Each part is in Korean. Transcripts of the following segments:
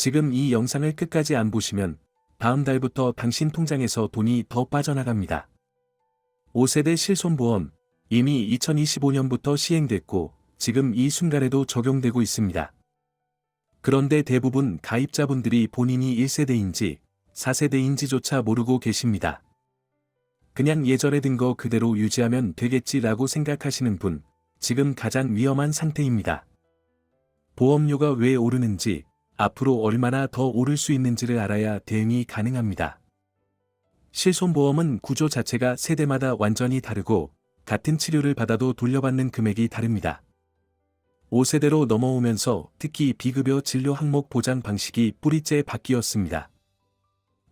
지금 이 영상을 끝까지 안 보시면 다음 달부터 당신 통장에서 돈이 더 빠져나갑니다. 5세대 실손보험 이미 2025년부터 시행됐고 지금 이 순간에도 적용되고 있습니다. 그런데 대부분 가입자분들이 본인이 1세대인지 4세대인지조차 모르고 계십니다. 그냥 예전에 든 거 그대로 유지하면 되겠지라고 생각하시는 분, 지금 가장 위험한 상태입니다. 보험료가 왜 오르는지, 앞으로 얼마나 더 오를 수 있는지를 알아야 대응이 가능합니다. 실손보험은 구조 자체가 세대마다 완전히 다르고 같은 치료를 받아도 돌려받는 금액이 다릅니다. 5세대로 넘어오면서 특히 비급여 진료 항목 보장 방식이 뿌리째 바뀌었습니다.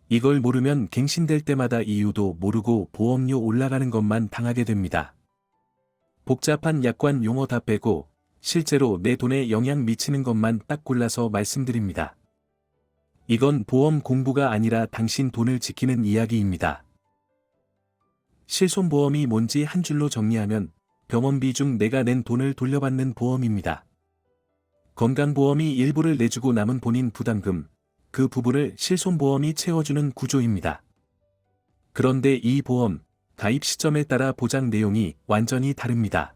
이걸 모르면 갱신될 때마다 이유도 모르고 보험료 올라가는 것만 당하게 됩니다. 복잡한 약관 용어 다 빼고 실제로 내 돈에 영향 미치는 것만 딱 골라서 말씀드립니다. 이건 보험 공부가 아니라 당신 돈을 지키는 이야기입니다. 실손보험이 뭔지 한 줄로 정리하면 병원비 중 내가 낸 돈을 돌려받는 보험입니다. 건강보험이 일부를 내주고 남은 본인 부담금, 그 부분을 실손보험이 채워주는 구조입니다. 그런데 이 보험, 가입 시점에 따라 보장 내용이 완전히 다릅니다.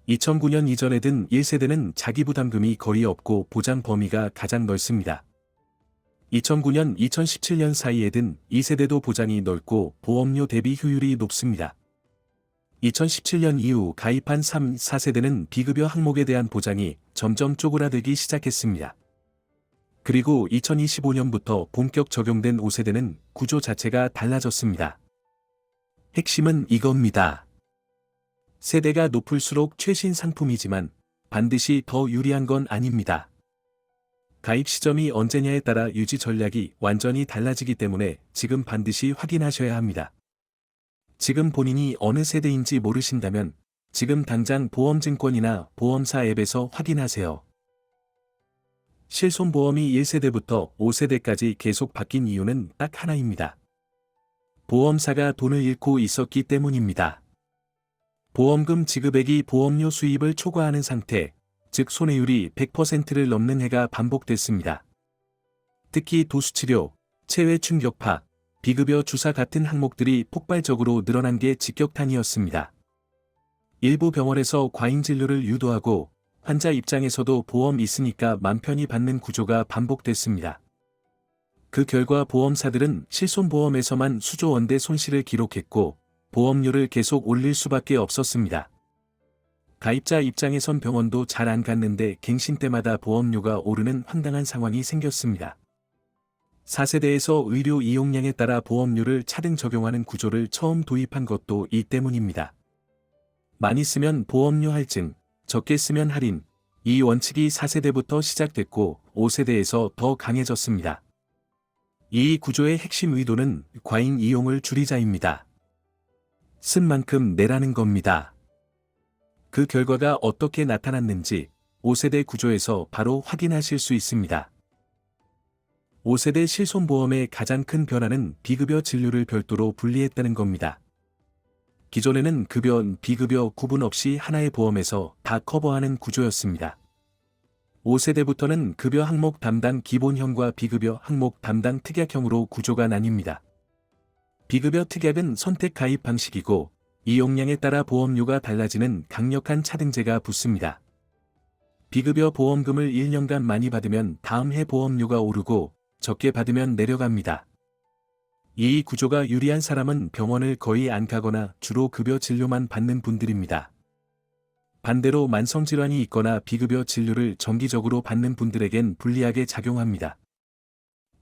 2009년 이전에 든 1세대는 자기 부담금이 거의 없고 보장 범위가 가장 넓습니다. 2009년 2017년 사이에 든 2세대도 보장이 넓고 보험료 대비 효율이 높습니다. 2017년 이후 가입한 3, 4세대는 비급여 항목에 대한 보장이 점점 쪼그라들기 시작했습니다. 그리고 2025년부터 본격 적용된 5세대는 구조 자체가 달라졌습니다. 핵심은 이겁니다. 세대가 높을수록 최신 상품이지만 반드시 더 유리한 건 아닙니다. 가입 시점이 언제냐에 따라 유지 전략이 완전히 달라지기 때문에 지금 반드시 확인하셔야 합니다. 지금 본인이 어느 세대인지 모르신다면 지금 당장 보험증권이나 보험사 앱에서 확인하세요. 실손보험이 1세대부터 5세대까지 계속 바뀐 이유는 딱 하나입니다. 보험사가 돈을 잃고 있었기 때문입니다. 보험금 지급액이 보험료 수입을 초과하는 상태, 즉 손해율이 100%를 넘는 해가 반복됐습니다. 특히 도수치료, 체외 충격파, 비급여 주사 같은 항목들이 폭발적으로 늘어난 게 직격탄이었습니다. 일부 병원에서 과잉 진료를 유도하고 환자 입장에서도 보험 있으니까 맘 편히 받는 구조가 반복됐습니다. 그 결과 보험사들은 실손보험에서만 수조 원대 손실을 기록했고 보험료를 계속 올릴 수밖에 없었습니다. 가입자 입장에선 병원도 잘 안 갔는데 갱신 때마다 보험료가 오르는 황당한 상황이 생겼습니다. 4세대에서 의료 이용량에 따라 보험료를 차등 적용하는 구조를 처음 도입한 것도 이 때문입니다. 많이 쓰면 보험료 할증, 적게 쓰면 할인, 이 원칙이 4세대부터 시작됐고 5세대에서 더 강해졌습니다. 이 구조의 핵심 의도는 과잉 이용을 줄이자입니다. 쓴 만큼 내라는 겁니다. 그 결과가 어떻게 나타났는지 5세대 구조에서 바로 확인하실 수 있습니다. 5세대 실손보험의 가장 큰 변화는 비급여 진료를 별도로 분리했다는 겁니다. 기존에는 급여, 비급여 구분 없이 하나의 보험에서 다 커버하는 구조였습니다. 5세대부터는 급여 항목 담당 기본형과 비급여 항목 담당 특약형으로 구조가 나뉩니다. 비급여 특약은 선택 가입 방식이고 이용량에 따라 보험료가 달라지는 강력한 차등제가 붙습니다. 비급여 보험금을 1년간 많이 받으면 다음 해 보험료가 오르고 적게 받으면 내려갑니다. 이 구조가 유리한 사람은 병원을 거의 안 가거나 주로 급여 진료만 받는 분들입니다. 반대로 만성질환이 있거나 비급여 진료를 정기적으로 받는 분들에겐 불리하게 작용합니다.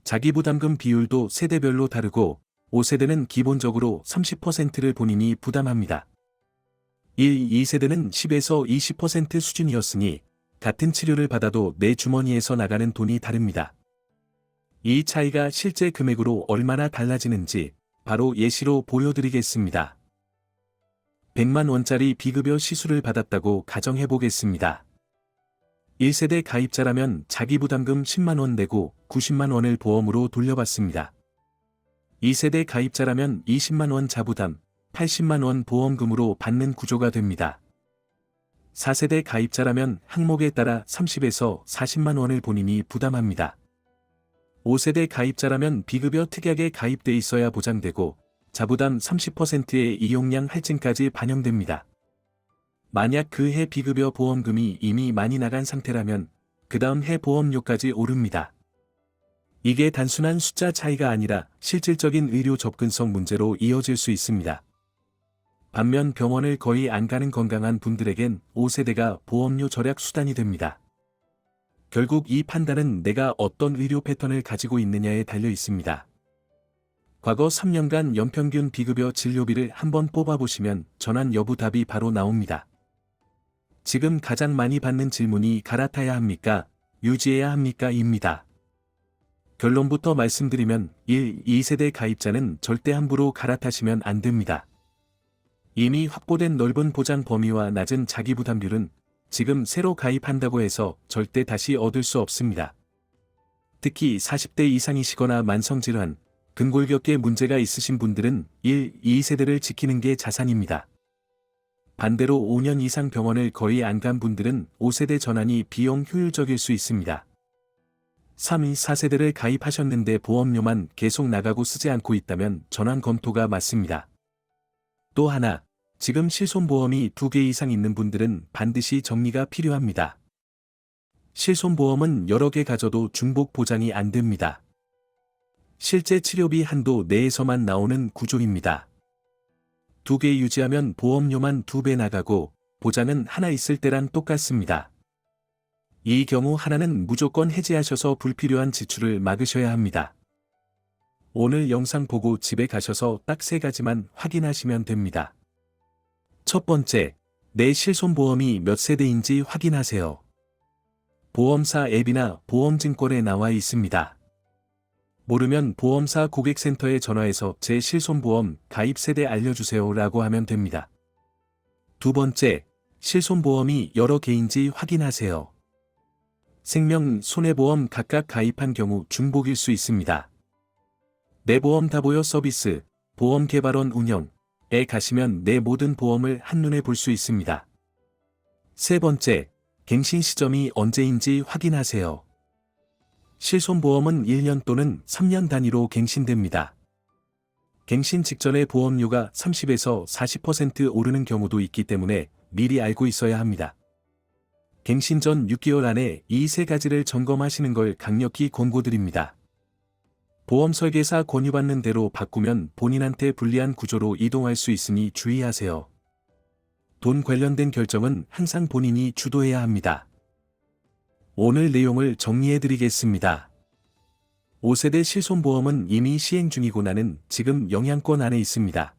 자기부담금 비율도 세대별로 다르고 5세대는 기본적으로 30%를 본인이 부담합니다. 1, 2세대는 10에서 20% 수준이었으니 같은 치료를 받아도 내 주머니에서 나가는 돈이 다릅니다. 이 차이가 실제 금액으로 얼마나 달라지는지 바로 예시로 보여드리겠습니다. 100만 원짜리 비급여 시술을 받았다고 가정해 보겠습니다. 1세대 가입자라면 자기 부담금 10만 원 내고 90만 원을 보험으로 돌려받습니다. 2세대 가입자라면 20만 원 자부담, 80만 원 보험금으로 받는 구조가 됩니다. 4세대 가입자라면 항목에 따라 30에서 40만 원을 본인이 부담합니다. 5세대 가입자라면 비급여 특약에 가입돼 있어야 보장되고 자부담 30%의 이용량 할증까지 반영됩니다. 만약 그 해 비급여 보험금이 이미 많이 나간 상태라면 그 다음 해 보험료까지 오릅니다. 이게 단순한 숫자 차이가 아니라 실질적인 의료 접근성 문제로 이어질 수 있습니다. 반면 병원을 거의 안 가는 건강한 분들에겐 5세대가 보험료 절약 수단이 됩니다. 결국 이 판단은 내가 어떤 의료 패턴을 가지고 있느냐에 달려 있습니다. 과거 3년간 연평균 비급여 진료비를 한번 뽑아보시면 전환 여부 답이 바로 나옵니다. 지금 가장 많이 받는 질문이 갈아타야 합니까? 유지해야 합니까? 입니다. 결론부터 말씀드리면 1, 2세대 가입자는 절대 함부로 갈아타시면 안 됩니다. 이미 확보된 넓은 보장 범위와 낮은 자기부담률은 지금 새로 가입한다고 해서 절대 다시 얻을 수 없습니다. 특히 40대 이상이시거나 만성질환, 근골격계 문제가 있으신 분들은 1, 2세대를 지키는 게 자산입니다. 반대로 5년 이상 병원을 거의 안 간 분들은 5세대 전환이 비용 효율적일 수 있습니다. 3, 4세대를 가입하셨는데 보험료만 계속 나가고 쓰지 않고 있다면 전환 검토가 맞습니다. 또 하나, 지금 실손보험이 2개 이상 있는 분들은 반드시 정리가 필요합니다. 실손보험은 여러 개 가져도 중복 보장이 안 됩니다. 실제 치료비 한도 내에서만 나오는 구조입니다. 2개 유지하면 보험료만 2배 나가고 보장은 하나 있을 때랑 똑같습니다. 이 경우 하나는 무조건 해지하셔서 불필요한 지출을 막으셔야 합니다. 오늘 영상 보고 집에 가셔서 딱 3가지만 확인하시면 됩니다. 첫 번째, 내 실손보험이 몇 세대인지 확인하세요. 보험사 앱이나 보험증권에 나와 있습니다. 모르면 보험사 고객센터에 전화해서 제 실손보험 가입 세대 알려주세요 라고 하면 됩니다. 두 번째, 실손보험이 여러 개인지 확인하세요. 생명, 손해보험 각각 가입한 경우 중복일 수 있습니다. 내 보험 다 보여 서비스, 보험개발원 운영에 가시면 내 모든 보험을 한눈에 볼 수 있습니다. 세 번째, 갱신 시점이 언제인지 확인하세요. 실손보험은 1년 또는 3년 단위로 갱신됩니다. 갱신 직전에 보험료가 30에서 40% 오르는 경우도 있기 때문에 미리 알고 있어야 합니다. 갱신 전 6개월 안에 이 3가지를 점검하시는 걸 강력히 권고드립니다. 보험 설계사 권유받는 대로 바꾸면 본인한테 불리한 구조로 이동할 수 있으니 주의하세요. 돈 관련된 결정은 항상 본인이 주도해야 합니다. 오늘 내용을 정리해드리겠습니다. 5세대 실손보험은 이미 시행 중이고 나는 지금 영향권 안에 있습니다.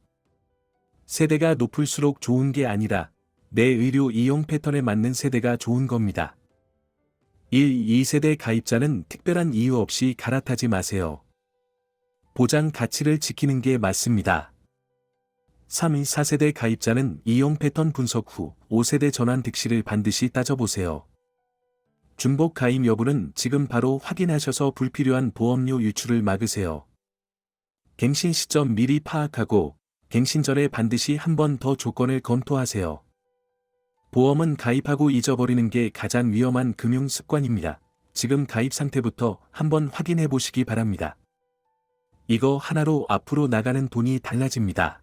세대가 높을수록 좋은 게 아니라 내 의료 이용 패턴에 맞는 세대가 좋은 겁니다. 1, 2세대 가입자는 특별한 이유 없이 갈아타지 마세요. 보장 가치를 지키는 게 맞습니다. 3, 4세대 가입자는 이용 패턴 분석 후 5세대 전환 득실을 반드시 따져보세요. 중복 가입 여부는 지금 바로 확인하셔서 불필요한 보험료 유출을 막으세요. 갱신 시점 미리 파악하고 갱신 전에 반드시 한 번 더 조건을 검토하세요. 보험은 가입하고 잊어버리는 게 가장 위험한 금융 습관입니다. 지금 가입 상태부터 한번 확인해 보시기 바랍니다. 이거 하나로 앞으로 나가는 돈이 달라집니다.